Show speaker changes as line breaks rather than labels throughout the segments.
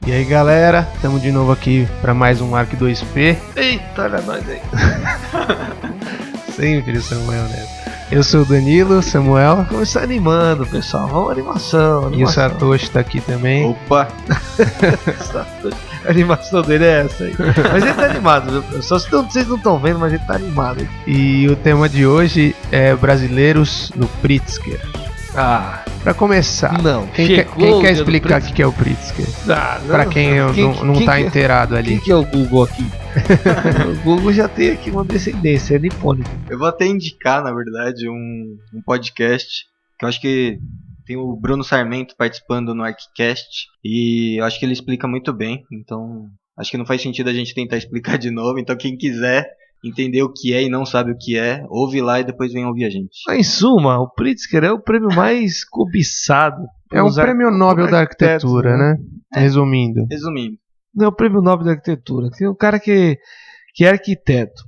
E aí galera, estamos de novo aqui para mais um Arc 2P.
Eita, olha nós aí.
Sempre o Samuel, né? Eu sou o Danilo, Samuel.
Começar animando, pessoal. Vamos animação.
E o Satoshi tá aqui também.
Opa! A animação dele é essa aí. Mas ele tá animado, viu? Só vocês não estão vendo, mas ele tá animado.
E o tema de hoje é brasileiros no Pritzker. Pra começar, quem quer explicar o que é o Pritzker? Pra quem não tá inteirado ali.
Quem que é o Google aqui? O Google já tem aqui uma descendência, é nipônico.
Eu vou até indicar, na verdade, um podcast que eu acho que tem o Bruno Sarmento participando no ArcCast e eu acho que ele explica muito bem, então acho que não faz sentido a gente tentar explicar de novo, então quem quiser entender o que é e não sabe o que é, ouve lá e depois vem ouvir a gente.
Em suma, o Pritzker é o prêmio mais cobiçado.
É um prêmio Nobel da arquitetura, né? Resumindo.
Não é o prêmio Nobel da arquitetura. Tem um cara que é arquiteto,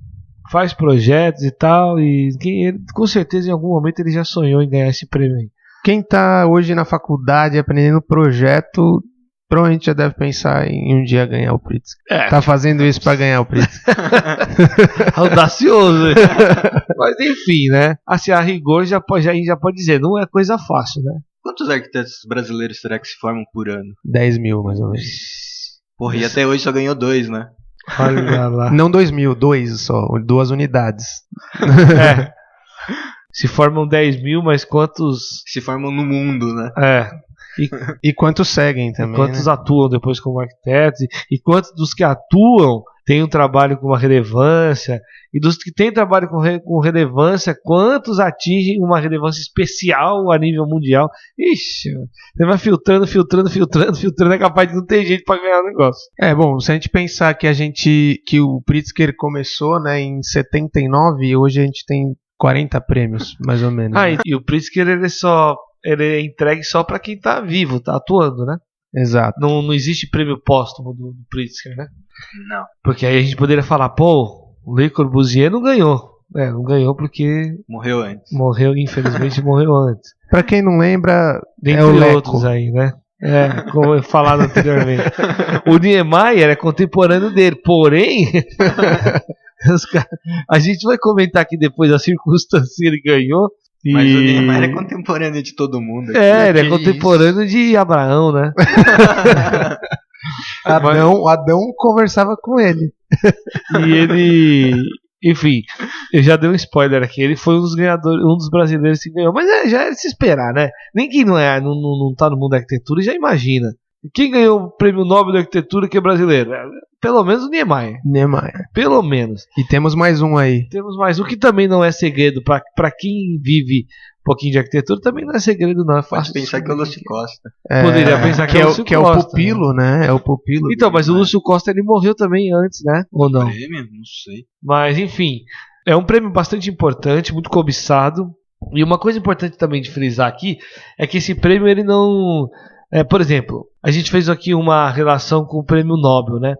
faz projetos e tal, e ele, com certeza em algum momento ele já sonhou em ganhar esse prêmio aí.
Quem tá hoje na faculdade aprendendo projeto, provavelmente já deve pensar em um dia ganhar o Pritzker. Tá fazendo isso pra ganhar o Pritzker.
Audacioso. Mas enfim, né? Assim, a rigor já pode dizer, não é coisa fácil, né?
Quantos arquitetos brasileiros será que se formam por ano?
10 mil, mais ou menos.
Porra, e até hoje só ganhou 2, né?
Olha lá.
Não 2 mil, 2 só, 2 unidades.
É. Se formam 10 mil, mas quantos
se formam no mundo, né?
E quantos seguem também,
quantos
né?
atuam depois como arquitetos, e quantos dos que atuam têm um trabalho com uma relevância, e dos que têm trabalho com relevância, quantos atingem uma relevância especial a nível mundial. Ixi, você vai filtrando, é capaz de não ter gente para ganhar o negócio.
Bom, se a gente pensar que o Pritzker começou, né, em 79, e hoje a gente tem 40 prêmios, mais ou menos.
Né? E o Pritzker ele é entregue só para quem tá vivo, tá atuando, né?
Exato.
Não existe prêmio póstumo do Pritzker, né?
Não.
Porque aí a gente poderia falar, pô, o Le Corbusier não ganhou. Não ganhou porque
morreu antes.
Infelizmente morreu antes.
Pra quem não lembra,
dentre outros aí, né? Como eu falado anteriormente. O Niemeyer é contemporâneo dele, porém a gente vai comentar aqui depois a circunstância que ele ganhou.
Mas o Niemeyer é contemporâneo de todo mundo.
Ele é contemporâneo de Abraão, né?
Adão conversava com ele.
E ele, enfim, eu já dei um spoiler aqui. Ele foi um dos ganhadores, um dos brasileiros que ganhou. Mas já é de se esperar, né? Ninguém não tá no mundo da arquitetura e já imagina. Quem ganhou o prêmio Nobel da arquitetura que é brasileiro? Pelo menos o Niemeyer. Pelo menos.
E temos mais um aí.
Temos mais um que também não é segredo. Pra quem vive um pouquinho de arquitetura, também não é segredo, não. É fácil.
Pode pensar que é o Lúcio Costa.
Poderia pensar que é o Lúcio Costa.
Que é o pupilo, né? É o pupilo.
Então, mas o Lúcio Costa ele morreu também antes, né? Ou não?
Prêmio? Não sei.
Mas, enfim. É um prêmio bastante importante, muito cobiçado. E uma coisa importante também de frisar aqui é que esse prêmio ele não... por exemplo, a gente fez aqui uma relação com o prêmio Nobel, né?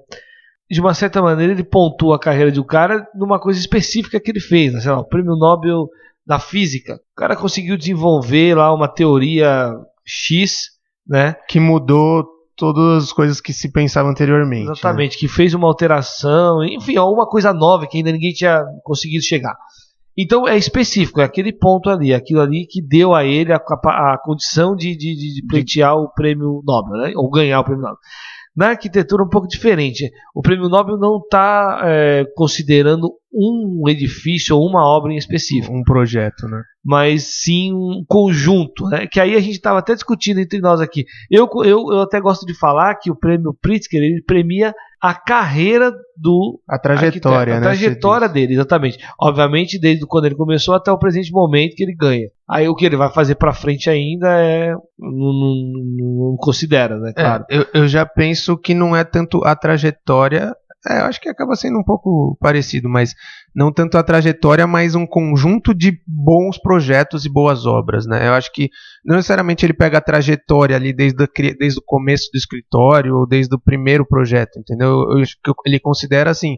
De uma certa maneira ele pontua a carreira de um cara numa coisa específica que ele fez, né? Sei lá, o prêmio Nobel da física. O cara conseguiu desenvolver lá uma teoria X, né?
Que mudou todas as coisas que se pensava anteriormente.
Exatamente, né? Que fez uma alteração, enfim, alguma coisa nova que ainda ninguém tinha conseguido chegar. Então é específico, é aquele ponto ali, aquilo ali que deu a ele a condição de pleitear o prêmio Nobel, né? Ou ganhar o prêmio Nobel. Na arquitetura é um pouco diferente. O prêmio Nobel não está considerando um edifício ou uma obra em específico.
Um projeto, né?
Mas sim um conjunto, né? Que aí a gente estava até discutindo entre nós aqui. Eu até gosto de falar que o prêmio Pritzker ele premia a carreira do
a trajetória,
arquiteto, a trajetória dele, exatamente. Obviamente, desde quando ele começou até o presente momento que ele ganha. Aí o que ele vai fazer pra frente ainda não considera, né? Claro.
Eu já penso que não é tanto a trajetória. Eu acho que acaba sendo um pouco parecido, mas não tanto a trajetória, mas um conjunto de bons projetos e boas obras, né? Eu acho que não necessariamente ele pega a trajetória ali desde o começo do escritório ou desde o primeiro projeto, entendeu? Eu acho que ele considera assim,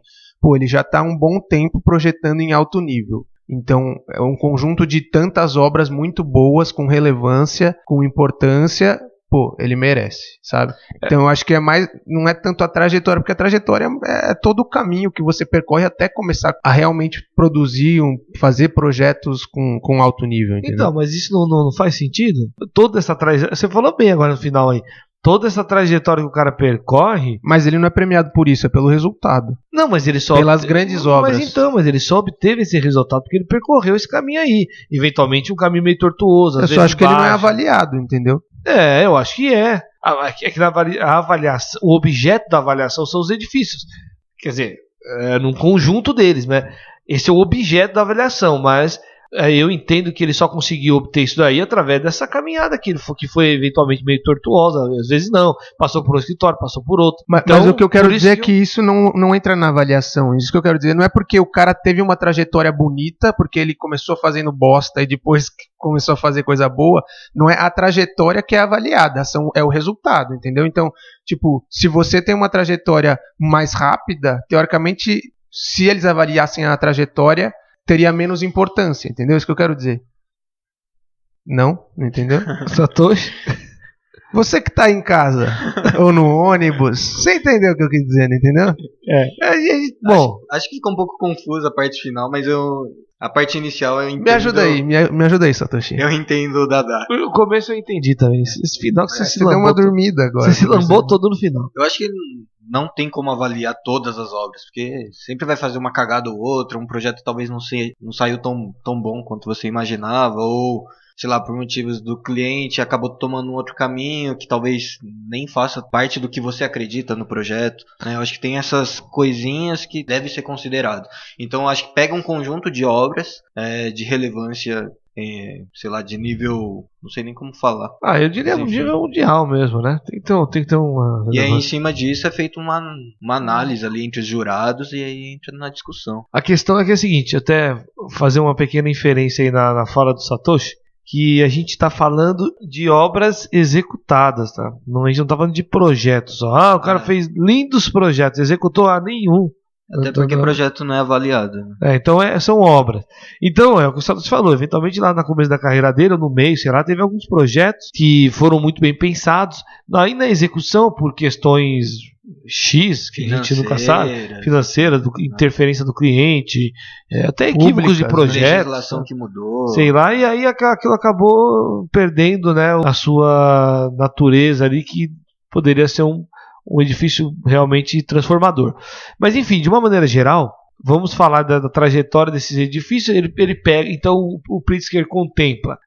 ele já está há um bom tempo projetando em alto nível. Então, é um conjunto de tantas obras muito boas, com relevância, com importância, pô, ele merece, sabe? Então eu acho que não é tanto a trajetória, porque a trajetória é todo o caminho que você percorre até começar a realmente produzir, fazer projetos com alto nível, entendeu?
Então, mas isso não faz sentido? Toda essa trajetória, você falou bem agora no final aí, toda essa trajetória que o cara percorre...
Mas ele não é premiado por isso, é pelo resultado.
Não, mas ele só...
Pelas grandes obras.
Mas ele só obteve esse resultado porque ele percorreu esse caminho aí. Eventualmente um caminho meio tortuoso,
Eu só acho que ele não é avaliado, entendeu?
Eu acho que é. É que a avaliação, o objeto da avaliação são os edifícios. Quer dizer, num conjunto deles, né? Esse é o objeto da avaliação, mas... eu entendo que ele só conseguiu obter isso daí através dessa caminhada que foi eventualmente meio tortuosa, às vezes não, passou por um escritório, passou por outro.
Mas o que eu quero dizer é que isso não entra na avaliação. Isso que eu quero dizer não é porque o cara teve uma trajetória bonita, porque ele começou fazendo bosta e depois começou a fazer coisa boa, não é a trajetória que é avaliada, é o resultado, entendeu? Então, tipo, se você tem uma trajetória mais rápida, teoricamente, se eles avaliassem a trajetória, teria menos importância, entendeu? Isso que eu quero dizer. Não entendeu?
Satoshi?
Você que tá em casa ou no ônibus, você entendeu o que eu quis dizer, entendeu?
Bom, acho que ficou um pouco confusa a parte final, mas a parte inicial eu entendo.
Me ajuda aí, Satoshi.
Eu entendo o Dada.
O começo eu entendi também. Esse final que você
deu uma dormida agora.
Você se lambou todo no final.
Eu acho que não tem como avaliar todas as obras, porque sempre vai fazer uma cagada ou outra, um projeto talvez não saiu tão bom quanto você imaginava, ou, sei lá, por motivos do cliente acabou tomando um outro caminho que talvez nem faça parte do que você acredita no projeto, né? Eu acho que tem essas coisinhas que devem ser consideradas. Então eu acho que pega um conjunto de obras de relevância, sei lá, de nível, não sei nem como falar.
Eu diria um nível mundial mesmo, né? Tem que ter uma...
E aí em cima disso é feita uma análise ali entre os jurados e aí entra na discussão.
A questão é que é a seguinte, até fazer uma pequena inferência aí na fala do Satoshi, que a gente está falando de obras executadas, tá? A gente não está falando de projetos só. O cara fez lindos projetos, executou nenhum.
Até porque o projeto não é avaliado.
Né? Então são obras. Então é o que o Satoshi falou. Eventualmente lá no começo da carreira dele, ou no meio, sei lá, teve alguns projetos que foram muito bem pensados. Aí na execução, por questões X, que a gente nunca sabe, financeira, interferência do cliente, até equívocos de projetos,
legislação que mudou,
sei lá, e aí aquilo acabou perdendo, né, a sua natureza ali, que poderia ser um edifício realmente transformador. Mas enfim, de uma maneira geral, vamos falar da trajetória desses edifícios. Ele pega, então o Pritzker contempla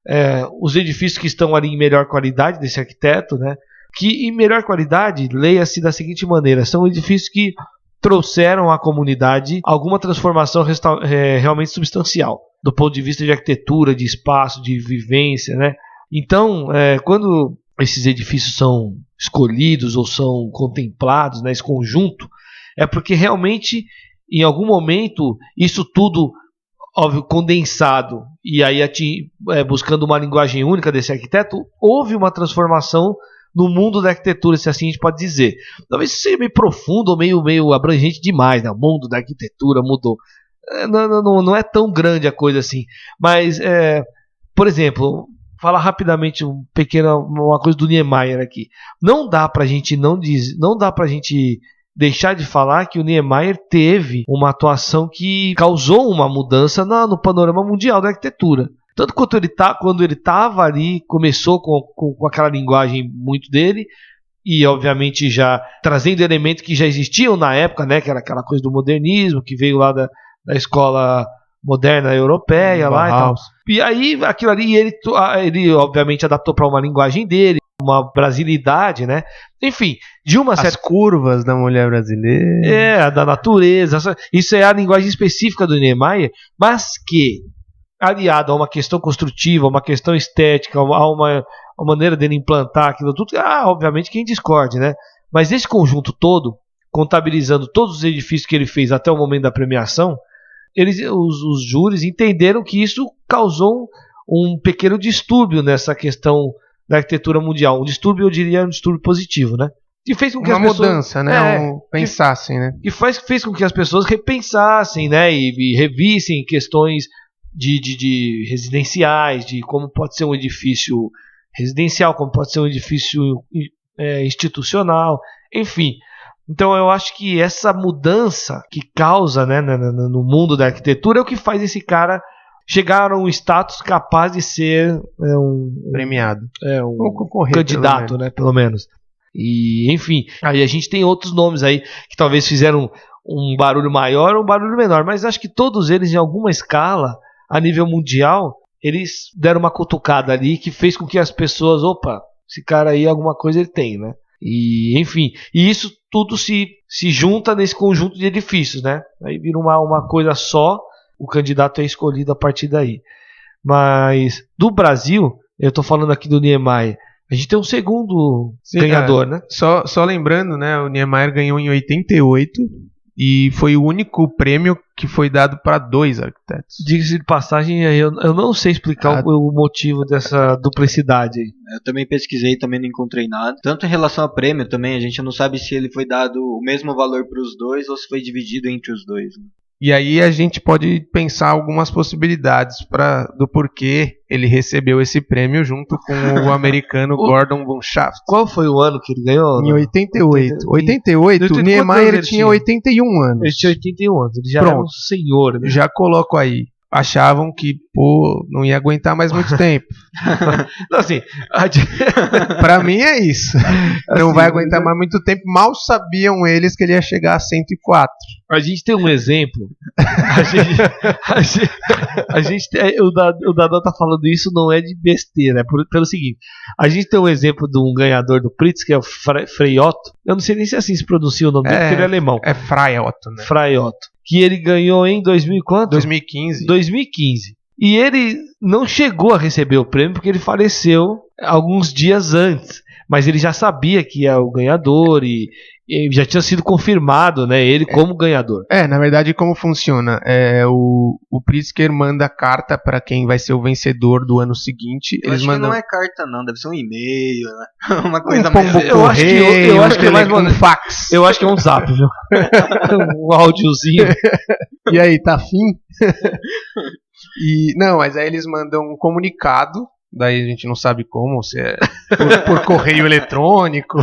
os edifícios que estão ali em melhor qualidade desse arquiteto, né? Que em melhor qualidade, leia-se da seguinte maneira: são edifícios que trouxeram à comunidade alguma transformação realmente substancial, do ponto de vista de arquitetura, de espaço, de vivência, né? Então, quando esses edifícios são escolhidos ou são contemplados, né, esse conjunto, é porque realmente, em algum momento, isso tudo, óbvio, condensado, e aí buscando uma linguagem única desse arquiteto, houve uma transformação no mundo da arquitetura, se assim a gente pode dizer. Talvez isso seja meio profundo ou meio abrangente demais, né? O mundo da arquitetura mudou. Não é tão grande a coisa assim. Mas, por exemplo, falar rapidamente uma coisa do Niemeyer aqui. Não dá pra gente deixar de falar que o Niemeyer teve uma atuação que causou uma mudança no panorama mundial da arquitetura. Tanto quanto quando ele estava ali, começou com aquela linguagem muito dele, e obviamente já trazendo elementos que já existiam na época, né, que era aquela coisa do modernismo, que veio lá da escola moderna europeia lá e tal. E aí aquilo ali ele obviamente adaptou para uma linguagem dele, uma brasilidade, né? Enfim, de uma certa...
As curvas da mulher brasileira.
Da natureza. Isso é a linguagem específica do Niemeyer, mas que, aliado a uma questão construtiva, a uma questão estética, a uma maneira dele implantar aquilo tudo, obviamente quem discorde, né? Mas esse conjunto todo, contabilizando todos os edifícios que ele fez até o momento da premiação, os júris entenderam que isso causou um pequeno distúrbio nessa questão da arquitetura mundial. Um distúrbio, eu diria, um distúrbio positivo, né? Que fez com que
uma
as pessoas,
mudança, né? Pensassem, né?
Que fez com que as pessoas repensassem, né? E revissem questões de residenciais, de como pode ser um edifício residencial, como pode ser um edifício institucional, enfim. Então eu acho que essa mudança que causa, né, no mundo da arquitetura é o que faz esse cara chegar a um status capaz de ser
premiado,
um candidato, né, pelo menos. E enfim, aí a gente tem outros nomes aí que talvez fizeram um barulho maior ou um barulho menor, mas acho que todos eles, em alguma escala, a nível mundial, eles deram uma cutucada ali que fez com que as pessoas, opa, esse cara aí alguma coisa ele tem, né? E enfim, e isso tudo se junta nesse conjunto de edifícios, né? Aí vira uma coisa só, o candidato é escolhido a partir daí. Mas do Brasil, eu tô falando aqui do Niemeyer, a gente tem um segundo ganhador, né?
Só lembrando, né? O Niemeyer ganhou em 88 e foi o único prêmio que foi dado para 2 arquitetos.
Diga-se de passagem, eu não sei explicar o motivo dessa duplicidade aí.
Eu também pesquisei, também não encontrei nada. Tanto em relação a prêmio também, a gente não sabe se ele foi dado o mesmo valor para os dois ou se foi dividido entre os dois, né?
E aí a gente pode pensar algumas possibilidades do porquê ele recebeu esse prêmio junto com o americano Gordon Bunshaft.
Qual foi o ano que ele ganhou?
Em 88. 88, o Niemeyer tinha 81 anos.
Ele tinha 81 anos, ele já era um senhor. Né?
Já coloco aí. Achavam que, não ia aguentar mais muito tempo.
Não, assim,
pra mim é isso. Não vai aguentar mais muito tempo. Mal sabiam eles que ele ia chegar a 104.
A gente tem um exemplo. O Dadão tá falando isso, não é de besteira. É pelo seguinte: a gente tem um exemplo de um ganhador do Pritzker, que é o Frei Otto. Eu não sei nem se assim se pronuncia o nome dele, porque ele é alemão.
É Frei Otto, né?
Frei Otto. Que ele ganhou em 2000 quanto?
2015.
2015. E ele não chegou a receber o prêmio porque ele faleceu alguns dias antes. Mas ele já sabia que é o ganhador e já tinha sido confirmado, né, ele como ganhador.
Na verdade, como funciona? O Pritzker manda carta para quem vai ser o vencedor do ano seguinte.
Eles acho mandam... que não é carta não, deve ser um e-mail, né? Uma coisa
mais... Eu acho que é mais
um fax. Eu acho que é um zap, viu? Um áudiozinho.
E aí, tá afim? Não, mas aí eles mandam um comunicado. Daí a gente não sabe como, se é por correio eletrônico.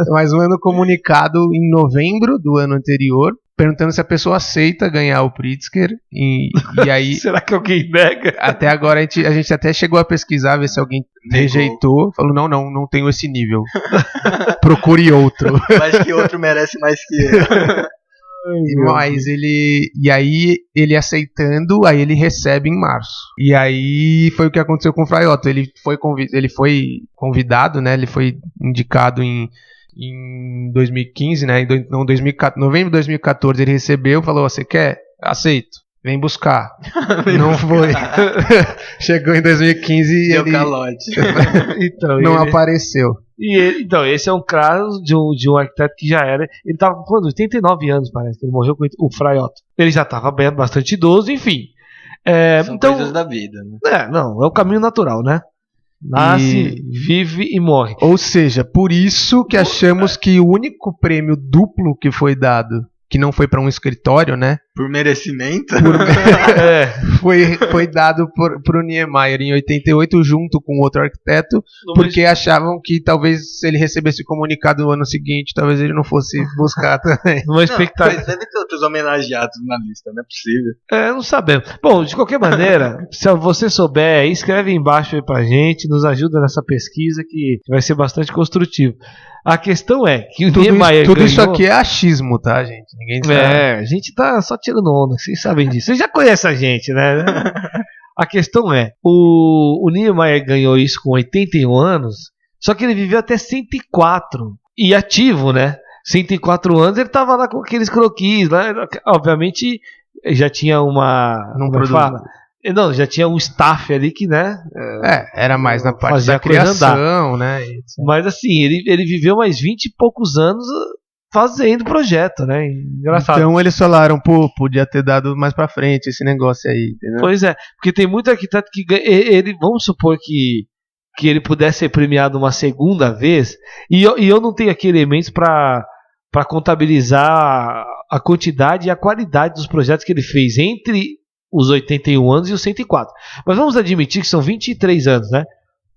Mas manda um comunicado em novembro do ano anterior, perguntando se a pessoa aceita ganhar o Pritzker. E aí,
será que alguém nega?
Até agora a gente até chegou a pesquisar, ver se alguém rejeitou. Falou, não tenho esse nível. Procure outro.
Eu acho que outro merece mais que ele.
Mas aí ele aceitando, aí ele recebe em março. E aí foi o que aconteceu com o Frei Otto. Ele foi convidado, né? Ele foi indicado em 2015, né? Novembro de 2014 ele recebeu, falou: você quer? Aceito. Vem buscar. Não foi. Chegou em 2015 e
deu calote.
Então, não apareceu.
Então, esse é um caso de um arquiteto que já era. Ele estava com 89 anos, parece. Ele morreu com o Frei Otto. Ele já estava bastante idoso, enfim.
São coisas da vida, né?
É o caminho natural, né? Nasce, vive e morre.
Ou seja, por isso que achamos que o único prêmio duplo que foi dado, que não foi para um escritório, né?
Por merecimento?
Foi dado pro Niemeyer em 88 junto com outro arquiteto, porque achavam que talvez se ele recebesse o comunicado no ano seguinte, talvez ele não fosse buscar também.
Deve ter outros homenageados na lista, não é possível.
Não sabemos. Bom, de qualquer maneira, se você souber, escreve embaixo aí pra gente, nos ajuda nessa pesquisa que vai ser bastante construtivo. A questão é que o Niemeyer
tudo isso aqui é achismo, tá, gente? Ninguém sabe.
A gente tá só tirando onda, vocês sabem disso. Vocês já conhecem a gente, né? A questão é, o Niemeyer ganhou isso com 81 anos, só que ele viveu até 104. E ativo, né? 104 anos, ele tava lá com aqueles croquis, né? Obviamente, já tinha já tinha um staff ali que, né?
Era mais na parte da criação, né?
Mas assim, ele viveu mais 20 e poucos anos fazendo projeto, né? Engraçado.
Então eles falaram, podia ter dado mais pra frente esse negócio aí, entendeu?
Pois é, porque tem muito arquiteto que vamos supor que ele pudesse ser premiado uma segunda vez, e eu não tenho aqui elementos para contabilizar a quantidade e a qualidade dos projetos que ele fez entre os 81 anos e os 104. Mas vamos admitir que são 23 anos, né?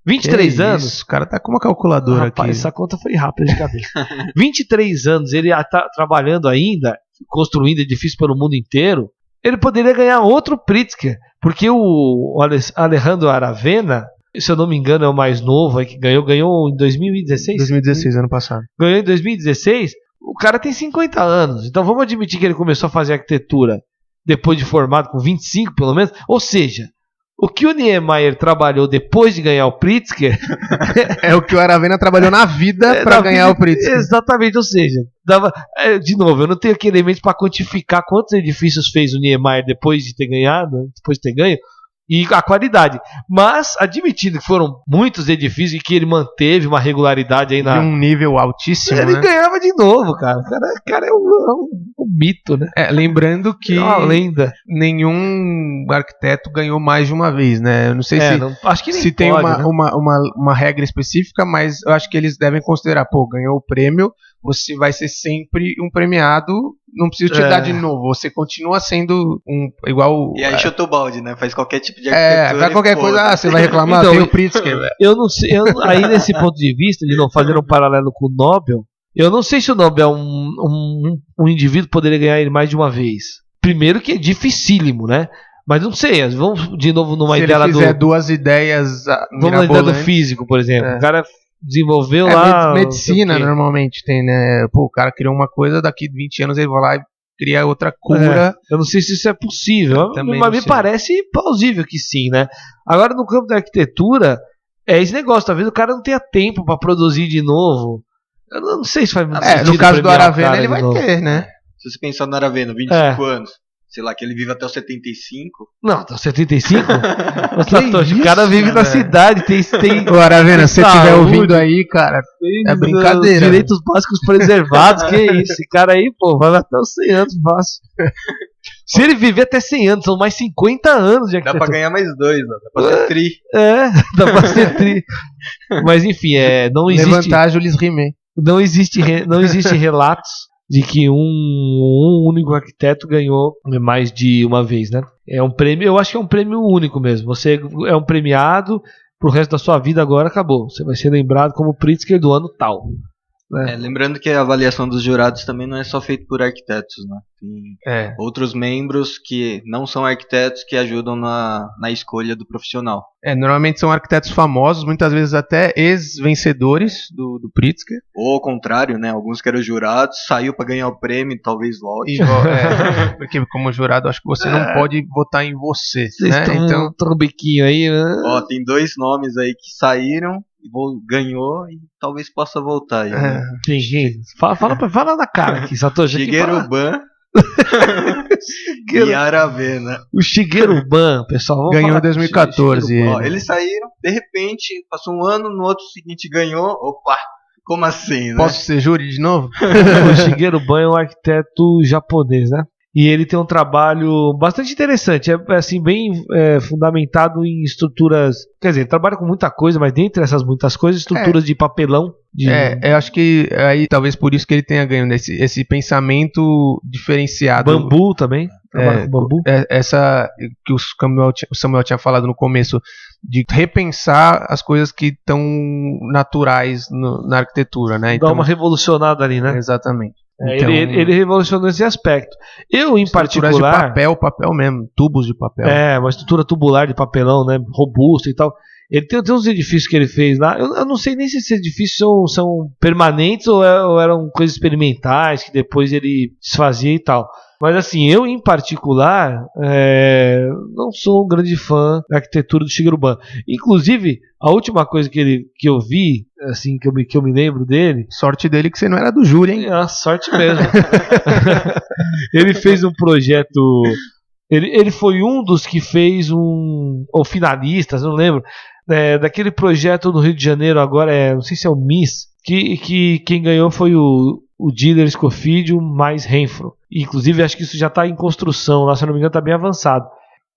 23 anos.
O cara tá com uma calculadora
Rapaz,
aqui.
essa conta foi rápida de cabeça. 23 anos, ele tá trabalhando ainda, construindo edifícios pelo mundo inteiro. Ele poderia ganhar outro Pritzker, porque o Alejandro Aravena, se eu não me engano, é o mais novo aí que ganhou em 2016?
2016, ano passado.
Ganhou em 2016. O cara tem 50 anos. Então vamos admitir que ele começou a fazer arquitetura depois de formado, com 25 pelo menos. Ou seja, o que o Niemeyer trabalhou depois de ganhar o Pritzker
é o que o Aravena trabalhou na vida para ganhar o Pritzker.
Exatamente, ou seja, de novo, eu não tenho aqui elementos para quantificar quantos edifícios fez o Niemeyer depois de ter ganhado, depois de ter ganho, e a qualidade. Mas, admitindo que foram muitos edifícios e que ele manteve uma regularidade aí
de um nível altíssimo,
ele ganhava de novo, cara. O cara é um mito, né?
Lembrando que
é uma lenda.
Nenhum arquiteto ganhou mais de uma vez, né? Eu não sei
acho que nem
se tem
pode, né?
uma regra específica, mas eu acho que eles devem considerar, ganhou o prêmio, você vai ser sempre um premiado, não precisa te dar de novo, você continua sendo igual...
E aí chuta o balde, né? Faz qualquer tipo de arquitetura.
Faz qualquer coisa, você vai reclamar,
então,
tem o Pritzker.
Eu não sei, aí nesse ponto de vista, de não fazer um paralelo com o Nobel, eu não sei se o Nobel um indivíduo poderia ganhar ele mais de uma vez. Primeiro que é dificílimo, né? Mas não sei, vamos de novo numa ideia
do... Se ele fizer duas ideias
vamos na ideia do físico, por exemplo. O cara desenvolveu lá...
Medicina, normalmente tem, né? O cara criou uma coisa, daqui 20 anos ele vai lá e cria outra cura.
Eu não sei se isso é possível, mas me parece plausível que sim, né? Agora, no campo da arquitetura, é esse negócio, talvez o cara não tenha tempo para produzir de novo. Eu não sei se faz muito sentido.
No caso do Aravena, ele vai ter, né?
Se você pensar no Aravena, 25 anos, sei lá, que ele vive até os 75.
Não, até os 75? O cara vive na cidade, tem
Ô, Aravena, se você estiver ouvindo aí, cara, é brincadeira.
Direitos básicos preservados, que é isso? Esse cara aí, vai até os 100 anos, fácil. Se ele viver até 100 anos, são mais 50 anos de arquitetura.
Dá pra ganhar mais 2, dá pra ser tri.
Dá pra ser tri. Mas enfim, não existe...
Levantar Jules Rimet.
Não existe relatos de que um único arquiteto ganhou mais de uma vez, né? É um prêmio, eu acho que é um prêmio único mesmo. Você é um premiado pro resto da sua vida, agora acabou. Você vai ser lembrado como Pritzker do ano tal. Né?
Lembrando que a avaliação dos jurados também não é só feita por arquitetos, né? Tem outros membros que não são arquitetos que ajudam na escolha do profissional.
Normalmente são arquitetos famosos, muitas vezes até ex-vencedores do Pritzker.
Ou ao contrário, né? Alguns que eram jurados, saiu para ganhar o prêmio e talvez volte.
Porque como jurado, acho que você não pode votar em você.
Vocês estão um trombequinho aí, né?
Tem 2 nomes aí que saíram, ganhou e talvez possa voltar aí, né?
Fala na cara aqui, Satoshi.
Shigeru Ban e Aravena.
O Shigeru Ban, pessoal,
ganhou em 2014.
Eles saíram, de repente, passou um ano, no outro seguinte ganhou. Opa, como assim, né?
Posso ser júri de novo?
O Shigeru Ban é um arquiteto japonês, né? E ele tem um trabalho bastante interessante, assim, bem fundamentado em estruturas, quer dizer, ele trabalha com muita coisa, mas dentre essas muitas coisas, estruturas de papelão.
Eu acho que aí talvez por isso que ele tenha ganho esse pensamento diferenciado.
Bambu também, trabalha com bambu.
Essa que o Samuel tinha falado no começo, de repensar as coisas que estão naturais na arquitetura, né?
Dá uma revolucionada ali, né?
Exatamente.
Então, ele revolucionou esse aspecto. Eu, em particular...
de papel mesmo, tubos de papel.
Uma estrutura tubular de papelão, né, robusta e tal. Ele tem uns edifícios que ele fez lá. Eu não sei nem se esses edifícios são permanentes ou eram coisas experimentais que depois ele desfazia e tal. Mas assim, eu em particular não sou um grande fã da arquitetura do Shigeru Ban. Inclusive, a última coisa que eu vi, assim, que eu me lembro dele...
Sorte dele que você não era do júri, hein?
Sorte mesmo. Ele fez um projeto... Ele foi um dos que fez ou finalistas, não lembro, daquele projeto no Rio de Janeiro agora, não sei se é o MIS, que quem ganhou foi o Diller Scofidio mais Renfro. Inclusive, acho que isso já está em construção, lá, se eu não me engano, está bem avançado.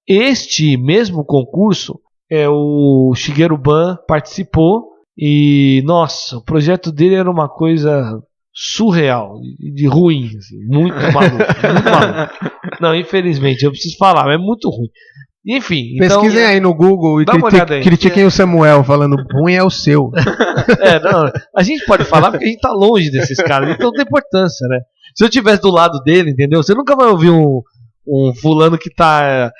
Este mesmo concurso, o Shigeru Ban participou e, nossa, o projeto dele era uma coisa surreal, de ruim, assim, muito maluco, muito maluco. Não, infelizmente, eu preciso falar, é muito ruim. Enfim,
pesquisem aí no Google e critiquem o Samuel falando ruim é o seu.
Não, a gente pode falar porque a gente tá longe desses caras, então não tem importância, né? Se eu tivesse do lado dele, entendeu? Você nunca vai ouvir um fulano que tá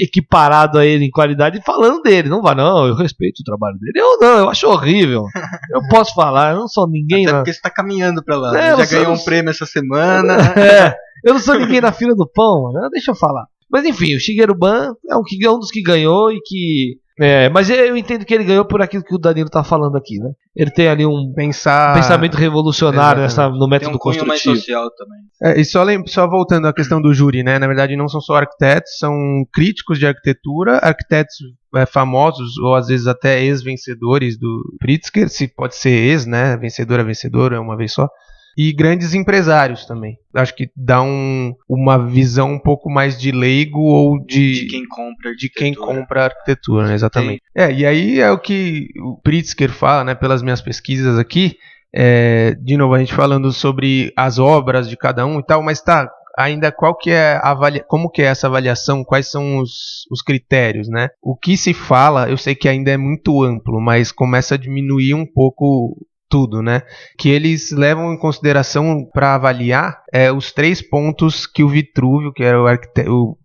equiparado a ele em qualidade falando dele. Não vai, não, eu respeito o trabalho dele. Eu acho horrível. Eu posso falar, eu não sou ninguém.
Até porque você tá caminhando pra lá. Já ganhou um prêmio essa semana.
Eu não sou ninguém na fila do pão, né? Deixa eu falar. Mas enfim, o Shigeru Ban é um dos que ganhou e que... mas eu entendo que ele ganhou por aquilo que o Danilo tá falando aqui, né? Ele tem ali um pensamento revolucionário no método construtivo.
Mais social também.
E só voltando à questão do júri, né? Na verdade não são só arquitetos, são críticos de arquitetura, arquitetos famosos ou às vezes até ex-vencedores do Pritzker, se pode ser ex, né? Vencedor é vencedor, é uma vez só. E grandes empresários também. Acho que dá uma visão um pouco mais de leigo ou de quem compra arquitetura, né? Exatamente. E aí é o que o Pritzker fala, né? Pelas minhas pesquisas aqui. De novo, a gente falando sobre as obras de cada um e tal, mas ainda qual que é como que é essa avaliação, quais são os critérios, né? O que se fala, eu sei que ainda é muito amplo, mas começa a diminuir um pouco tudo, né? Que eles levam em consideração para avaliar os 3 pontos que o Vitrúvio, que era o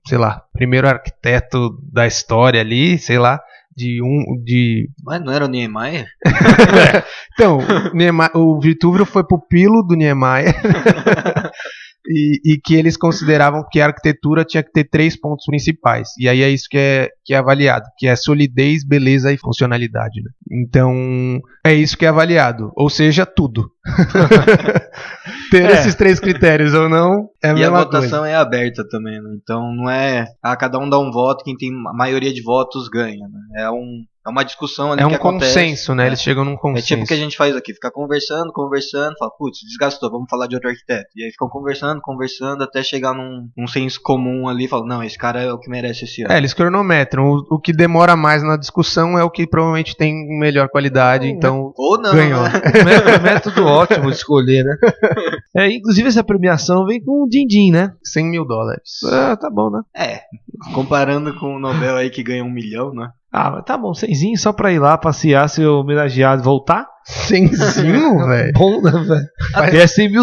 primeiro arquiteto da história ali, sei lá,
Mas não era o Niemeyer?
Então, o Vitrúvio foi pupilo do Niemeyer. E que eles consideravam que a arquitetura tinha que ter 3 pontos principais. E aí é isso que é avaliado, que é solidez, beleza e funcionalidade, né? Então, é isso que é avaliado. Ou seja, tudo. Ter esses 3 critérios ou não é a mesma coisa.
E a votação é aberta também, né? Então não é cada um dá um voto, quem tem a maioria de votos ganha, né? É uma discussão ali que acontece.
É um consenso, né? Eles chegam num consenso.
É tipo o que a gente faz aqui, ficar conversando, fala, putz, desgastou, vamos falar de outro arquiteto. E aí ficam conversando, até chegar num senso comum ali e falam, não, esse cara é o que merece esse ano.
Eles cronometram. O que demora mais na discussão é o que provavelmente tem melhor qualidade, então
ou não,
ganhou.
Né?
Método ótimo de escolher, né? Inclusive essa premiação vem com um din-din, né?
$100 mil.
Tá bom, né?
Comparando com o Nobel aí que ganha 1 milhão, né?
Mas tá bom, 100 só pra ir lá passear, ser homenageado, voltar?
100, velho?
Bom, né, velho? Até $100 mil,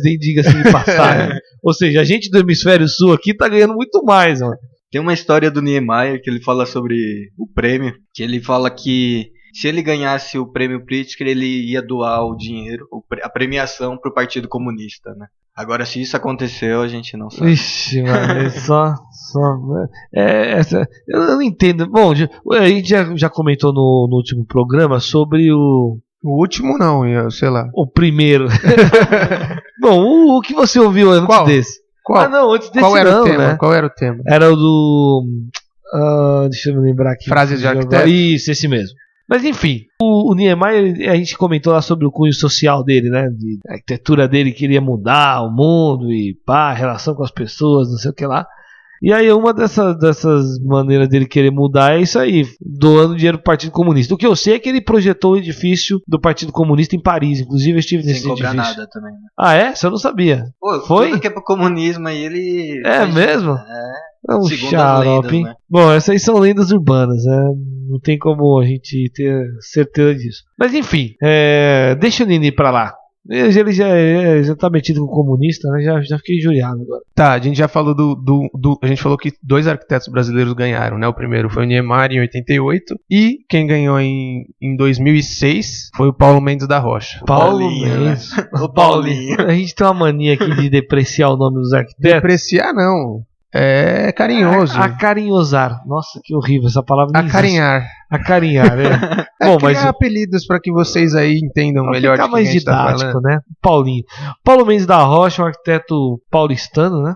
hein, diga-se de passagem. Ou seja, a gente do hemisfério sul aqui tá ganhando muito mais, mano.
Tem uma história do Niemeyer que ele fala sobre o prêmio, que ele fala que se ele ganhasse o prêmio Pritzker, ele ia doar o dinheiro, a premiação pro Partido Comunista, né? Agora, se isso aconteceu, a gente não sabe.
Ixi, mano, só. Eu não entendo. Bom, a gente já comentou no último programa sobre o
último não, sei lá.
O primeiro. Bom, o que você ouviu antes desse?
Qual?
Não, antes desse
Qual era
não,
o tema?
né?
Qual era o tema?
Era o do... deixa eu me lembrar aqui.
Frases de arquiteto?
Isso, esse mesmo. Mas enfim, o Niemeyer, a gente comentou lá sobre o cunho social dele, né? A arquitetura dele queria mudar o mundo e a relação com as pessoas, não sei o que lá. E aí uma dessas maneiras dele querer mudar é isso aí, doando dinheiro pro Partido Comunista. O que eu sei é que ele projetou o edifício do Partido Comunista em Paris, inclusive eu estive nesse edifício. Sem cobrar
nada também, né?
Ah, é? Você não sabia?
Pô,
foi?
Tudo que é pro comunismo aí ele...
mesmo?
É um
xarope, hein? Né? Bom, essas aí são lendas urbanas, né? Não tem como a gente ter certeza disso. Mas enfim, deixa o Nini pra lá. Ele já tá metido com o comunista, né? Já fiquei injuriado agora.
Tá, a gente já falou a gente falou que 2 arquitetos brasileiros ganharam, né? O primeiro foi o Niemeyer em 88 e quem ganhou em 2006 foi o Paulo Mendes da Rocha.
Paulo Mendes. Né? O Paulinho. A gente tem uma mania aqui de depreciar o nome dos arquitetos.
Depreciar não. É carinhoso.
Acarinhosar. Nossa, que horrível essa palavra.
Acarinhar.
Acarinhar,
Bom, mas apelidos para que vocês aí entendam melhor de
ficar mais didático, né? Paulinho. Paulo Mendes da Rocha, um arquiteto paulistano, né?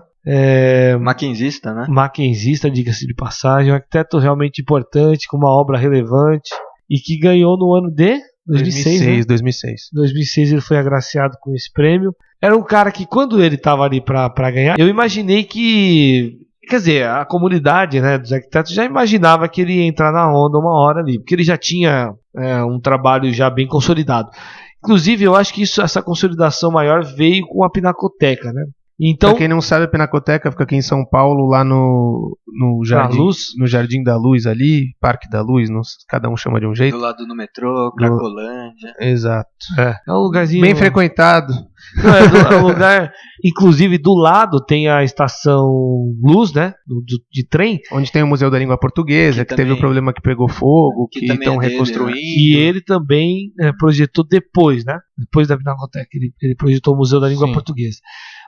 Maquenzista, né?
Maquenzista, diga-se de passagem. Um arquiteto realmente importante, com uma obra relevante e que ganhou no ano de 2006. 2006 ele foi agraciado com esse prêmio. Era um cara que quando ele estava ali para ganhar, eu imaginei que... Quer dizer, a comunidade, né, dos arquitetos já imaginava que ele ia entrar na onda uma hora ali, porque ele já tinha um trabalho já bem consolidado. Inclusive, eu acho que essa consolidação maior veio com a Pinacoteca, né? Então,
pra quem não sabe, a Pinacoteca fica aqui em São Paulo, lá no Jardim da Luz ali, Parque da Luz, cada um chama de um jeito.
Do lado do metrô, Cracolândia.
Exato.
é um lugarzinho
Bem frequentado.
Não, é um lugar, inclusive do lado tem a estação Luz, né, de trem.
Onde tem o Museu da Língua Portuguesa, que teve o problema que pegou fogo, que estão reconstruindo.
E ele também projetou depois, né? Depois da Pinacoteca, ele projetou o Museu da Língua Portuguesa.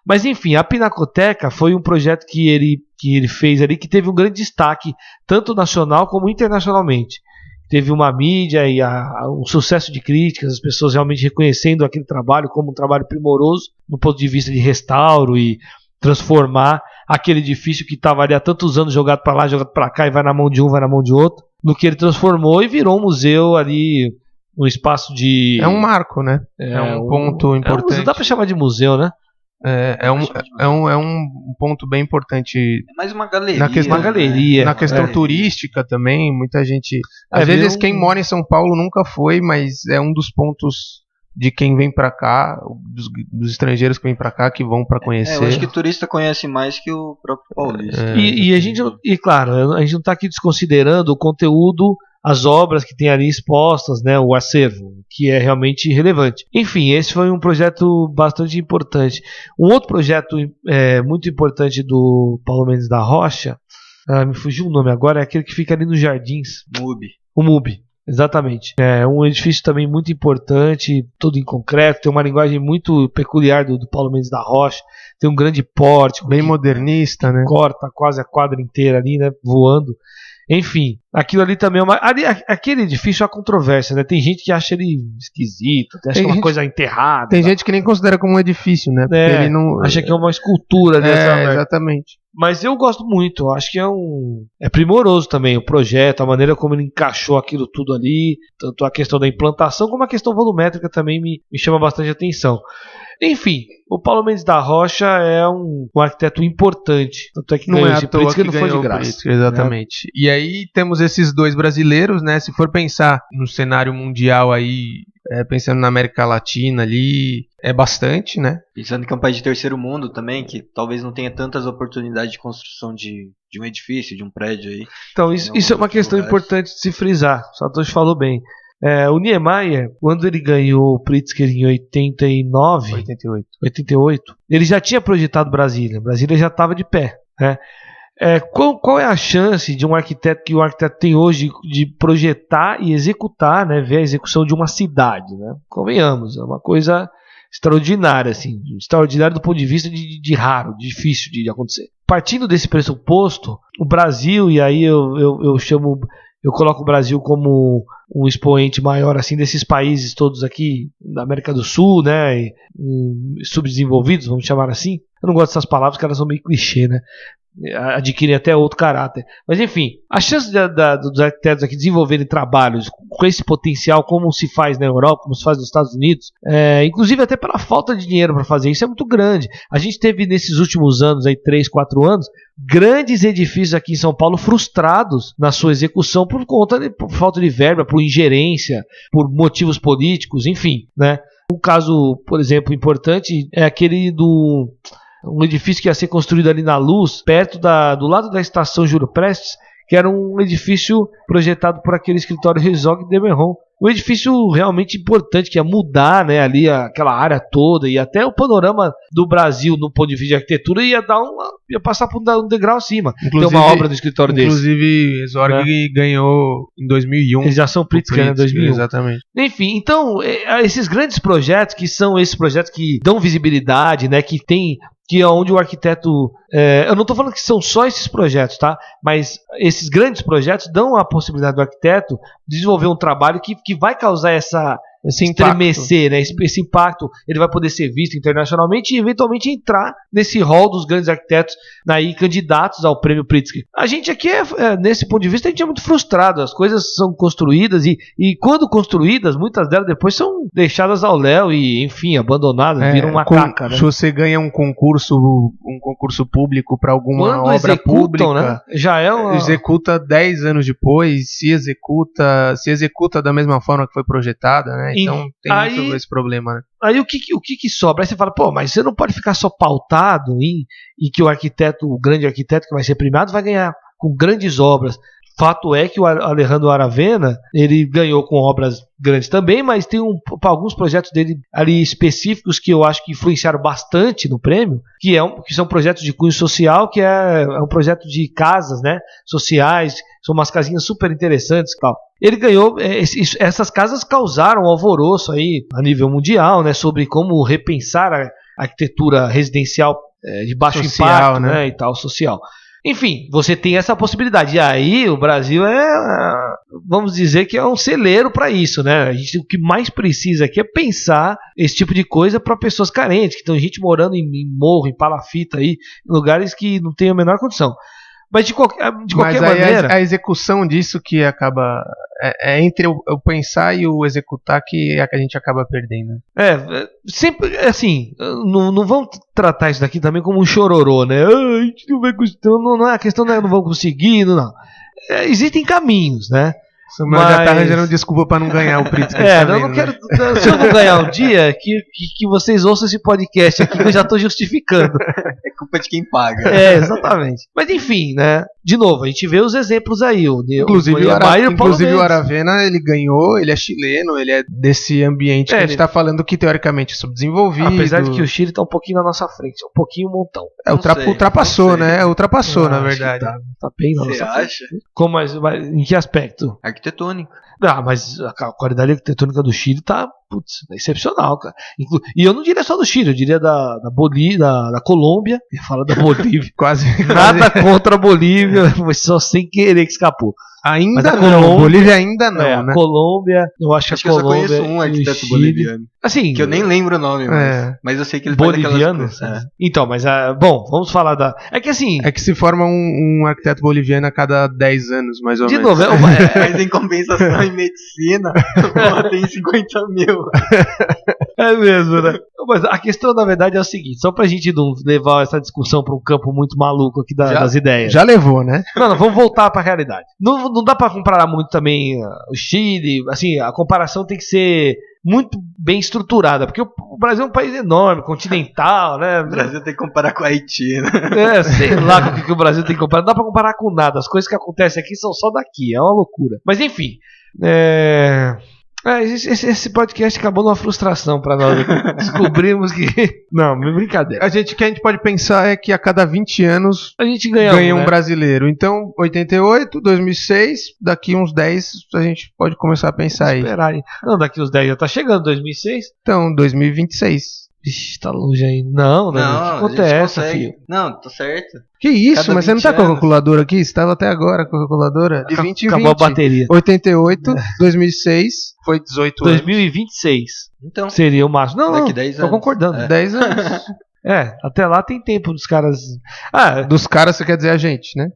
Mas enfim, a Pinacoteca foi um projeto que ele fez ali que teve um grande destaque, tanto nacional como internacionalmente. Teve uma mídia e um sucesso de críticas, as pessoas realmente reconhecendo aquele trabalho como um trabalho primoroso no ponto de vista de restauro e transformar aquele edifício que estava ali há tantos anos jogado para lá, jogado para cá e vai na mão de um, vai na mão de outro, no que ele transformou e virou um museu ali, um espaço de...
É um marco, né? É um ponto importante.
Não dá para chamar de museu, né?
É um ponto bem importante.
É mais uma galeria.
Na questão turística também, muita gente. Às vezes quem mora em São Paulo nunca foi, mas é um dos pontos de quem vem pra cá, dos estrangeiros que vêm pra cá, que vão pra conhecer.
Eu acho que o turista conhece mais que o próprio paulista.
Claro, a gente não tá aqui desconsiderando o conteúdo, as obras que tem ali expostas, né, o acervo, que é realmente relevante. Enfim, esse foi um projeto bastante importante. Um outro projeto muito importante do Paulo Mendes da Rocha, me fugiu o nome agora, é aquele que fica ali nos Jardins. O MUBI, exatamente. É um edifício também muito importante, todo em concreto, tem uma linguagem muito peculiar do Paulo Mendes da Rocha, tem um grande pórtico.
Bem modernista, né?
Corta quase a quadra inteira ali, né, voando. Enfim, aquilo ali também aquele edifício há controvérsia, né? Tem gente que acha ele esquisito, acha que é uma coisa enterrada.
Tem gente que nem considera como um edifício, né?
Ele não acha que é uma escultura dessa.
Exatamente.
Mas eu gosto muito, acho que é primoroso também o projeto, a maneira como ele encaixou aquilo tudo ali, tanto a questão da implantação como a questão volumétrica também me chama bastante atenção. Enfim, o Paulo Mendes da Rocha é um arquiteto importante. Tanto é que
não
ganhou
é à
esse
toa
Pritzker,
que
não foi de
ganhou o
graça.
Pritzker, exatamente. Né? E aí temos esses dois brasileiros, né? Se for pensar no cenário mundial aí, pensando na América Latina ali, é bastante, né?
Pensando que é um país de terceiro mundo também, que talvez não tenha tantas oportunidades de construção de um edifício, de um prédio aí.
Então, isso é uma questão importante de se frisar. O Satoshi falou bem. O Niemeyer, quando ele ganhou o Pritzker em 88, ele já tinha projetado Brasília. Brasília já estava de pé, né? Qual é a chance de um arquiteto que o arquiteto tem hoje de projetar e executar, né, ver a execução de uma cidade, né? Convenhamos, é uma coisa extraordinária, assim, extraordinária do ponto de vista de raro, difícil de acontecer. Partindo desse pressuposto, o Brasil, e aí eu coloco o Brasil como um expoente maior assim desses países todos aqui da América do Sul, né, e subdesenvolvidos, vamos chamar assim. Eu não gosto dessas palavras, porque elas são meio clichê, né? Adquirem até outro caráter. Mas enfim, a chance dos arquitetos aqui desenvolverem trabalhos com esse potencial, como se faz na Europa, como se faz nos Estados Unidos, inclusive até pela falta de dinheiro para fazer isso, é muito grande. A gente teve nesses últimos anos, aí 3, 4 anos, grandes edifícios aqui em São Paulo frustrados na sua execução por falta de verba, por ingerência, por motivos políticos, enfim, né? Um caso, por exemplo, importante é aquele um edifício que ia ser construído ali na Luz, perto do lado da estação Júlio Prestes, que era um edifício projetado por aquele escritório Herzog de Meuron. Um edifício realmente importante, que ia mudar, né, ali aquela área toda, e até o panorama do Brasil no ponto de vista de arquitetura ia passar por um degrau acima. Tem uma obra do escritório desse.
Inclusive, Herzog ganhou em 2001.
Eles já são Pritzker, né, 2001.
Exatamente.
Enfim, então, esses grandes projetos, que são esses projetos que dão visibilidade, né, que é onde o arquiteto... eu não estou falando que são só esses projetos, tá? Mas esses grandes projetos dão a possibilidade do arquiteto desenvolver um trabalho que vai causar esse estremecer, né? Esse impacto. Ele vai poder ser visto internacionalmente e eventualmente entrar nesse rol dos grandes arquitetos aí, candidatos ao prêmio Pritzker. A gente aqui, nesse ponto de vista, a gente é muito frustrado. As coisas são construídas e quando construídas, muitas delas depois são deixadas ao léu e, enfim, abandonadas, viram uma caca, né?
Se você ganha um concurso público para alguma obra pública,
né? Já
executa 10 anos depois, se executa da mesma forma que foi projetada, né? Então tem muito esse problema, né?
Aí o que sobra? Aí você fala, pô, mas você não pode ficar só pautado em que o grande arquiteto que vai ser premiado vai ganhar com grandes obras. Fato é que o Alejandro Aravena, ele ganhou com obras grandes também, mas tem alguns projetos dele ali específicos que eu acho que influenciaram bastante no prêmio, que são projetos de cunho social, que é um projeto de casas, né, sociais, são umas casinhas super interessantes e tal. Ele ganhou, essas casas causaram um alvoroço aí a nível mundial, né, sobre como repensar a arquitetura residencial de baixo impacto, né, e tal, social. Enfim, você tem essa possibilidade. E aí o Brasil vamos dizer que é um celeiro para isso, né? O que mais precisa aqui é pensar esse tipo de coisa para pessoas carentes, que tem gente morando em morro, em palafita, aí, em lugares que não tem a menor condição. Mas de qualquer maneira...
a execução disso que acaba... É entre o pensar e o executar que a gente acaba perdendo.
Sempre, assim, não vamos tratar isso daqui também como um chororô, né? A gente não vai conseguir, não é a questão, não vamos conseguir, não. Existem caminhos, né?
Mas já tá arranjando desculpa pra não ganhar o Pritzker.
Não quero. Né? Se eu não ganhar um dia, que vocês ouçam esse podcast aqui, que eu já tô justificando.
É culpa de quem paga.
Exatamente. Mas enfim, né? De novo, a gente vê os exemplos aí.
Inclusive o Aravena, ele ganhou, ele é chileno, ele é desse ambiente que a gente tá falando que teoricamente é subdesenvolvido.
Apesar de que o Chile tá um pouquinho na nossa frente, um pouquinho um montão.
Ultrapassou, né? Ultrapassou, na verdade.
Tá bem na nossa frente. Você acha? Em que aspecto?
Arquitetônico.
Mas a qualidade arquitetônica do Chile tá excepcional, cara. E eu não diria só do Chile, eu diria da Bolívia, da Colômbia. Eu falo da Bolívia. Nada contra a Bolívia, mas só sem querer que escapou.
Ainda não, Bolívia ainda não, né?
A Colômbia, eu acho que a Colômbia.
Eu só conheço um arquiteto boliviano.
Assim,
que eu nem lembro o nome, mas eu sei que ele
boliviano. Então, mas bom, vamos falar da. É que assim.
É que se forma um arquiteto boliviano a cada 10 anos, mais ou menos.
De novo,
mas em compensação em medicina, tem 50 mil.
É mesmo, né? Mas a questão, na verdade, é o seguinte: só pra gente não levar essa discussão pra um campo muito maluco aqui das ideias.
Já levou, né?
Não, vamos voltar pra realidade. Não dá pra comparar muito também o Chile. Assim, a comparação tem que ser muito bem estruturada, porque o Brasil é um país enorme, continental, né?
O Brasil tem que comparar com a Haiti, né?
Sei lá com o que o Brasil tem que comparar. Não dá pra comparar com nada. As coisas que acontecem aqui são só daqui. É uma loucura. Mas enfim. Esse podcast acabou numa frustração pra nós. Descobrimos que... Não, brincadeira.
O que a gente pode pensar é que a cada 20 anos
a gente ganha
um brasileiro. Então, 88, 2006, daqui uns 10 a gente pode começar a pensar aí.
Esperar aí. Não, daqui uns 10 já tá chegando, 2006.
Então, 2026.
Ixi, tá longe ainda. Não, o que acontece, filho?
Não, tá certo.
Que isso, mas você não tá com a calculadora aqui? Você tava até agora com a calculadora. De 20 em 20.
Acabou a bateria.
88, 2006, foi 18 anos.
2026.
Então.
Seria o máximo. Não,
daqui 10 anos.
Tô concordando.
10 anos.
Até lá tem tempo dos caras...
Dos caras você quer dizer a gente, né?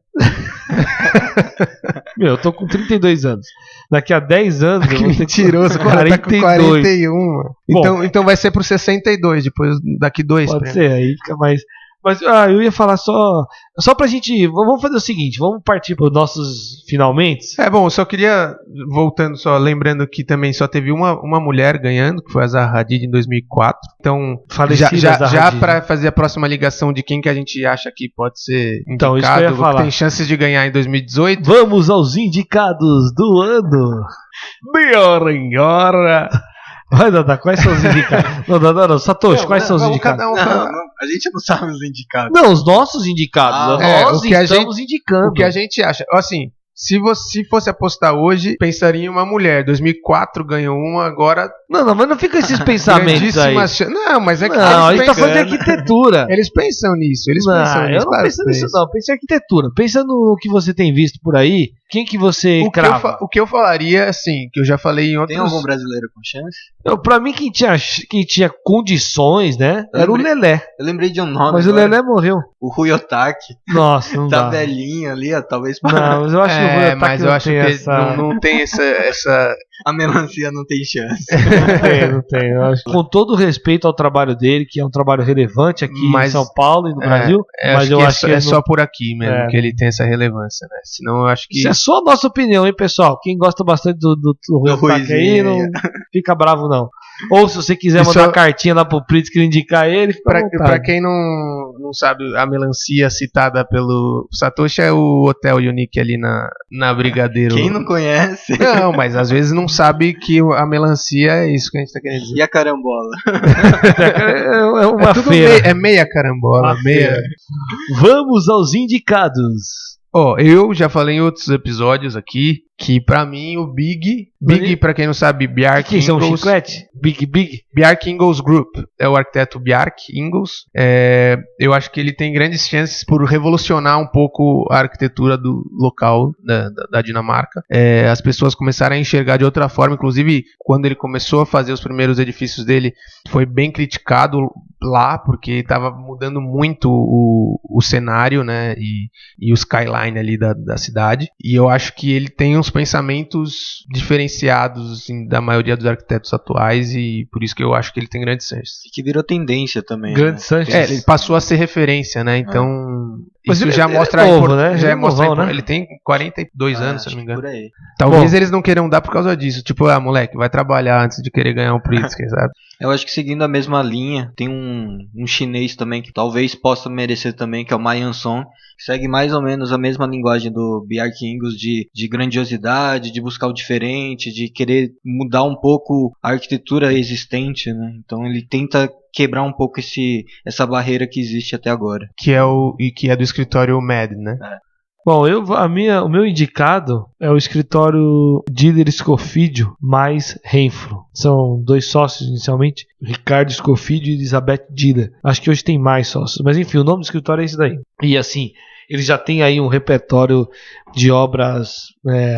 Eu tô com 32 anos. Daqui a 10 anos
eu vou ter mentiroso, 42. Tá com 41. Então vai ser pro 62, depois daqui 2.
Pode ser, aí fica mais... Mas eu ia falar só pra gente... Vamos fazer o seguinte, vamos partir para os nossos finalmente.
Bom, eu só queria, voltando só, lembrando que também só teve uma mulher ganhando, que foi a Zaha Hadid em 2004. Então, já para fazer a próxima ligação de quem que a gente acha que pode ser indicado,
então, isso que eu ia falar.
Tem chances de ganhar em 2018.
Vamos aos indicados do ano. Vai, Dada, quais são os indicados? Não, Satoshi, quais são os indicados?
Não, a gente não sabe os indicados.
Não, os nossos indicados. Nós estamos indicando.
O que a gente acha. Assim, se fosse apostar hoje, pensaria em uma mulher. 2004 ganhou uma, agora...
Não, mas não fica esses pensamentos aí.
Não, mas é que
a gente tá falando de arquitetura.
Eles pensam nisso,
Eu não penso nisso, não. Pensa em arquitetura. Pensa no que você tem visto por aí. Quem que você crava?
O que eu falaria, assim, que eu já falei em outros...
Tem algum brasileiro com chance?
Pra mim, quem tinha condições, né, era o Lelé.
Eu lembrei de um nome.
Mas
agora.
O Lelé morreu.
O Rui Otaki.
Nossa, não
tá
dá.
velhinho ali, talvez...
Não, mas eu acho que o Rui Otaki
não tem essa
A melancia não tem chance.
Não tem. Eu acho. Com todo o respeito ao trabalho dele, que é um trabalho relevante aqui em São Paulo e no Brasil, mas eu acho que
é só por aqui mesmo que ele tem essa relevância, né? Senão eu acho que...
Isso é só a nossa opinião, hein, pessoal? Quem gosta bastante do Ruiz aí, não fica bravo, não. Ou se você quiser mandar uma cartinha lá pro Pritzker indicar ele,
pra quem não sabe, a melancia citada pelo Satoshi é o Hotel Unique ali na Brigadeiro.
Quem não conhece?
Não, mas às vezes não sabe que a melancia é isso que a gente tá querendo dizer.
E a carambola?
É uma feira.
É meia carambola, meia.
Vamos aos indicados.
Eu já falei em outros episódios aqui que pra mim o Big, pra quem não sabe, Bjarke
Ingels.
Ingels.
Um chiclete? Big?
Bjarke Ingels Group. É o arquiteto Bjarke Ingels. Eu acho que ele tem grandes chances por revolucionar um pouco a arquitetura do local da Dinamarca. As pessoas começaram a enxergar de outra forma. Inclusive, quando ele começou a fazer os primeiros edifícios dele, foi bem criticado lá, porque estava mudando muito o cenário, né, e o skyline ali da cidade. E eu acho que ele tem uns pensamentos diferenciados assim, da maioria dos arquitetos atuais, e por isso que eu acho que ele tem grandes chances.
E que virou tendência também.
Grandes chances.
Ele passou a ser referência, né? Então
Mas
isso
ele
já mostra
novo, né?
já
Novão,
mostra
né?
Ele tem 42 anos, se eu não me engano.
Por aí.
Talvez eles não queiram dar por causa disso. Tipo, moleque, vai trabalhar antes de querer ganhar um Pritzker, sabe?
Eu acho que seguindo a mesma linha, tem um chinês também que talvez possa merecer também, que é o Ma Yan-song, que segue mais ou menos a mesma linguagem do Bjarke Ingels de grandiosidade, de buscar o diferente, de querer mudar um pouco a arquitetura existente, né? Então ele tenta quebrar um pouco essa barreira que existe até agora.
Que é do escritório MED, né?
Bom, o meu indicado é o escritório Diller Scofidio mais Renfro. São 2 sócios inicialmente, Ricardo Scofidio e Elizabeth Diller. Acho que hoje tem mais sócios, mas enfim, o nome do escritório é esse daí. E assim, ele já tem aí um repertório de obras,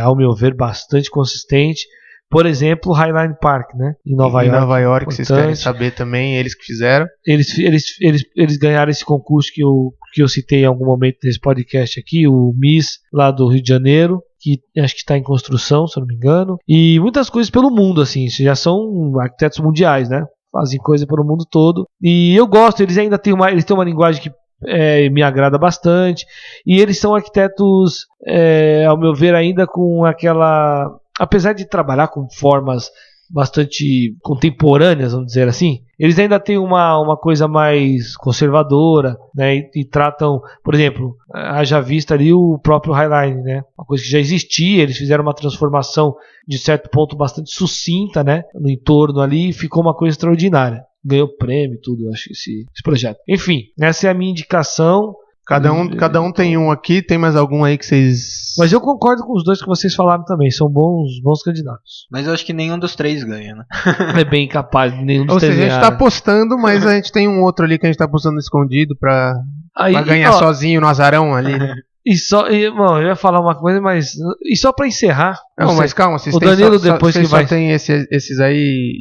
ao meu ver, bastante consistente. Por exemplo, Highline Park, né? Em Nova York,
vocês querem saber também, eles que fizeram.
Eles ganharam esse concurso que eu citei em algum momento nesse podcast aqui, o MIS, lá do Rio de Janeiro, que acho que está em construção, se eu não me engano. E muitas coisas pelo mundo, assim, já são arquitetos mundiais, né? Fazem coisa pelo mundo todo. E eu gosto, eles ainda têm uma linguagem que me agrada bastante. E eles são arquitetos, ao meu ver, ainda com aquela... Apesar de trabalhar com formas bastante contemporâneas, vamos dizer assim, eles ainda têm uma coisa mais conservadora, né, e tratam, por exemplo, haja vista ali o próprio Highline, né, uma coisa que já existia, eles fizeram uma transformação de certo ponto bastante sucinta, né, no entorno ali, e ficou uma coisa extraordinária. Ganhou prêmio e tudo, eu acho, esse projeto. Enfim, essa é a minha indicação.
Cada um tem um aqui, tem mais algum aí que vocês...
Mas eu concordo com os 2 que vocês falaram também, são bons candidatos.
Mas eu acho que nenhum dos 3 ganha, né?
É bem capaz de nenhum dos 3
ganhar. Ou seja, a gente tá apostando, mas
É.
A gente tem um outro ali que a gente tá apostando escondido pra ganhar sozinho no azarão ali, né?
Bom, eu ia falar uma coisa, mas... E só pra encerrar...
Não, mas calma, vocês
o Danilo depois
vocês
que vai...
só tem esses aí...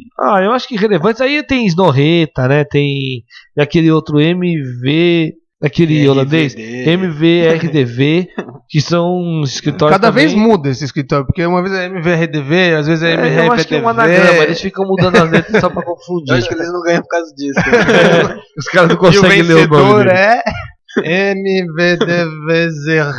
eu acho que relevantes. Aí tem Snorreta, né? Tem aquele outro MV... Aquele holandês, MVRDV, que são escritórios
Cada
também.
vez muda esse escritório, porque uma vez é MVRDV, às vezes é MVRDV.
Eu acho que é um anagrama, eles ficam mudando as letras só pra confundir.
Eu acho que eles não ganham por causa disso.
Os caras não conseguem ler o nome.
E o vencedor é MVDVZR.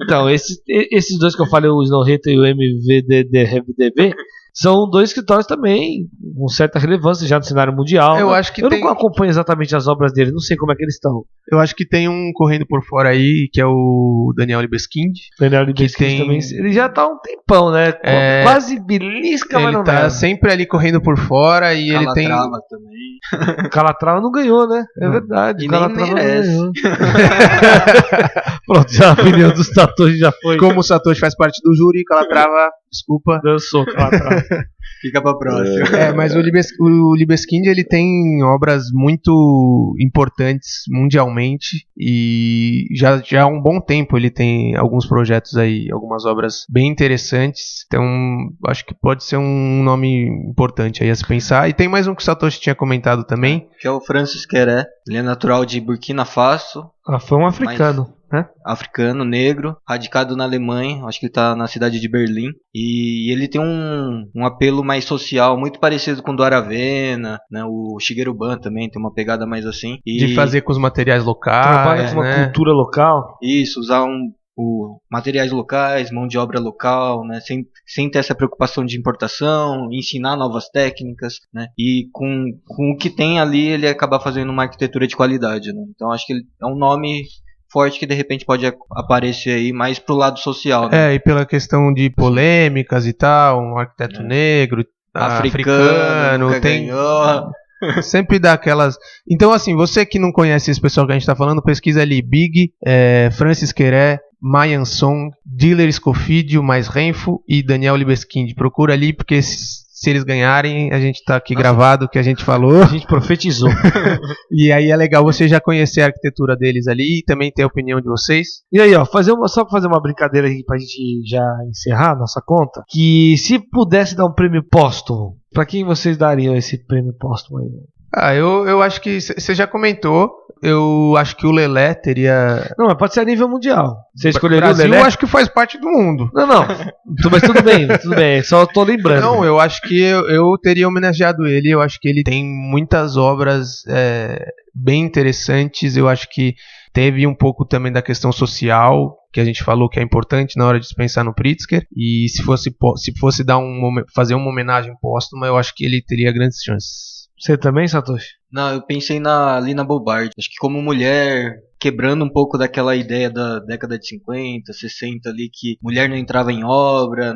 Então, esses 2 que eu falei, o Snorreta e o MVDV, são 2 escritórios também com certa relevância já no cenário mundial.
Eu acho que
não acompanho exatamente as obras dele, não sei como é que eles estão.
Eu acho que tem um correndo por fora aí, que é o Daniel Libeskind.
Daniel Libeskind também. Ele já tá há um tempão, né? Quase belisca, mas não
tá
leva.
sempre ali correndo por fora e ele tem...
Calatrava também.
O Calatrava não ganhou, né? É verdade.
E
o
nem
Calatrava
merece.
não ganhou. Pronto, já a opinião do Satoshi já foi.
Como o Satoshi faz parte do júri, Calatrava, desculpa.
Dançou, Calatrava.
Fica pra próxima.
Mas o Libeskind, ele tem obras muito importantes mundialmente e já há um bom tempo ele tem alguns projetos aí, algumas obras bem interessantes. Então, acho que pode ser um nome importante aí a se pensar. E tem mais um que o Satoshi tinha comentado também.
Que é o Francis Queré. Ele é natural de Burkina Faso.
Foi um africano.
africano, negro, radicado na Alemanha, acho que ele tá na cidade de Berlim, e ele tem um apelo mais social, muito parecido com o do Aravena, né? O Shigeru Ban também tem uma pegada mais assim.
De fazer com os materiais locais,
trabalha com uma cultura local.
Isso, usar materiais locais, mão de obra local, né? Sem ter essa preocupação de importação, ensinar novas técnicas, né? E com o que tem ali, ele acaba fazendo uma arquitetura de qualidade, né? Então acho que ele é um nome forte que de repente pode aparecer aí mais pro lado social, né?
E pela questão de polêmicas e tal, um arquiteto negro, africano, ganhou. Sempre dá aquelas... Então assim, você que não conhece esse pessoal que a gente tá falando, pesquisa ali Big, Francis Queré, Mayan Song, Diller Scofidio, mais Renfo e Daniel Libeskind. Procura ali, porque se eles ganharem, a gente tá aqui gravado o que a gente falou.
A gente profetizou.
E aí é legal você já conhecer a arquitetura deles ali e também ter a opinião de vocês.
E aí, ó, só pra fazer uma brincadeira aqui pra gente já encerrar nossa conta, que se pudesse dar um prêmio póstumo, pra quem vocês dariam esse prêmio póstumo aí?
Eu acho que você já comentou. Eu acho que o Lelé teria...
Não, mas pode ser a nível mundial. Você escolheria
Brasil,
o Lelé?
Eu acho que faz parte do mundo.
Não. Mas tudo bem. Só tô lembrando.
Não, eu acho que eu teria homenageado ele. Eu acho que ele tem muitas obras bem interessantes. Eu acho que teve um pouco também da questão social, que a gente falou que é importante na hora de se pensar no Pritzker. E se fosse fazer uma homenagem póstuma, eu acho que ele teria grandes chances.
Você também, Satoshi?
Não, eu pensei na Lina Bobardi. Acho que como mulher, quebrando um pouco daquela ideia da década de 50, 60 ali, que mulher não entrava em obra,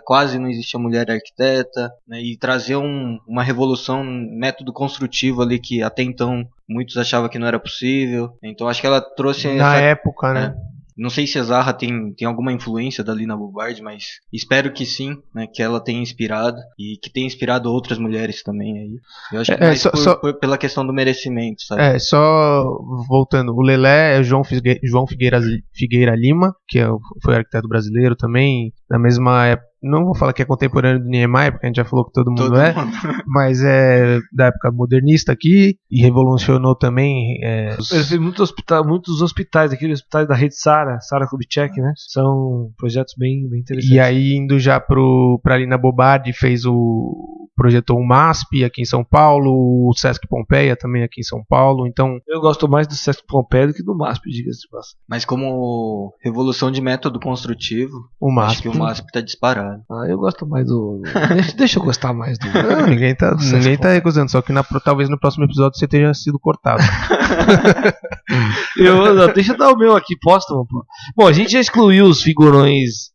quase não existia mulher arquiteta, né, e trazer uma revolução, um método construtivo ali que até então muitos achavam que não era possível. Então acho que ela trouxe...
Na época, né?
Não sei se a Zaha tem alguma influência da Lina Bobardi, mas espero que sim, né, que ela tenha inspirado e que tenha inspirado outras mulheres também aí. Eu acho que mais pela questão do merecimento, sabe?
Só voltando, o Lelé é João Figueira Lima, que foi arquiteto brasileiro também, na mesma época. Não vou falar que é contemporâneo do Niemeyer, porque a gente já falou que todo mundo mas é da época modernista aqui e revolucionou também.
Ele fez muitos hospitais, aqueles hospitais da rede Sara Kubitschek, né? São projetos bem interessantes.
E aí, indo já pra Lina Bobardi, projetou o MASP aqui em São Paulo, o Sesc Pompeia também aqui em São Paulo. Então,
eu gosto mais do Sesc Pompeia do que do MASP, diga-se de passagem.
Mas como revolução de método construtivo, acho que o MASP tá disparado.
Eu gosto mais do... Deixa eu gostar mais do...
Não, ninguém tá recusando, só que talvez no próximo episódio você tenha sido cortado.
Deixa eu dar o meu aqui, póstumo, pô. Bom, a gente já excluiu os figurões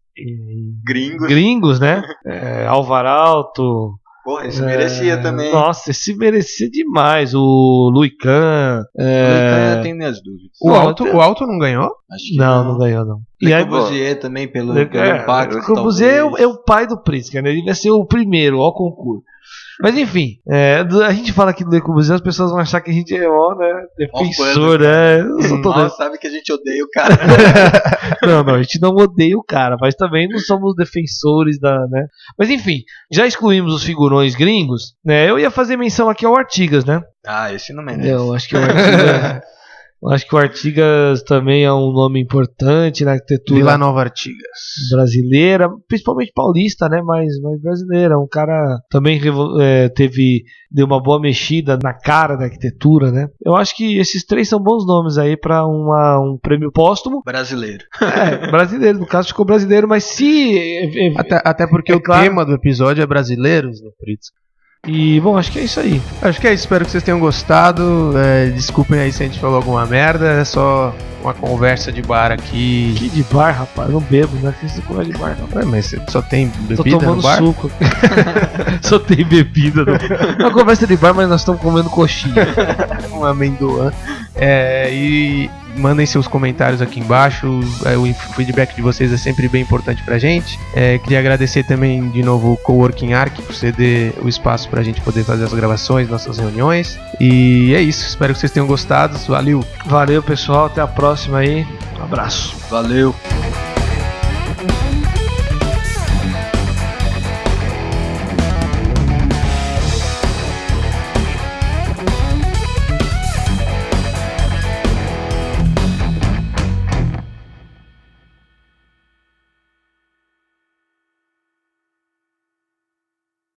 gringos, né? Álvaro Alto...
Porra, esse merecia também.
Nossa, esse merecia demais. O Louis Kahn.
O Louis Kahn eu tenho minhas dúvidas.
O Alto não ganhou?
Acho que não ganhou, não.
E aí, Corbusier também, pelo impacto.
O Corbusier é o pai do Pritzker, né? Ele vai ser o primeiro ao concurso. Mas enfim, a gente fala aqui do Le Corbusier, as pessoas vão achar que a gente é defensor, né?
Nossa, sabe que a gente odeia o cara.
Não, a gente não odeia o cara, mas também não somos defensores né? Mas enfim, já excluímos os figurões gringos, né? Eu ia fazer menção aqui ao Artigas, né?
Esse não merece.
Eu acho que o Artigas... Acho que o Artigas também é um nome importante na arquitetura
Vila Nova Artigas
brasileira, principalmente paulista, né? Mas brasileira. Um cara também deu uma boa mexida na cara da arquitetura, né? Eu acho que esses três são bons nomes aí para um prêmio póstumo.
Brasileiro.
Brasileiro. No caso ficou brasileiro, mas se...
Até porque o tema do episódio é brasileiros no Pritzker.
E, bom, acho que é isso aí.
Espero que vocês tenham gostado. Desculpem aí se a gente falou alguma merda. É só uma conversa de bar aqui.
Que de bar, rapaz? Eu não bebo, né? Que você conversa de bar, não.
Mas você só tem bebida
tô tomando
no bar?
Suco. Só tem bebida. Uma conversa de bar, mas nós estamos comendo coxinha.
Um amendoim. E mandem seus comentários aqui embaixo. O feedback de vocês é sempre bem importante pra gente. Queria agradecer também de novo o Coworking Arc por ceder o espaço pra gente poder fazer as gravações, nossas reuniões. E é isso, espero que vocês tenham gostado.
Valeu, pessoal, até a próxima aí. Um abraço.
Valeu.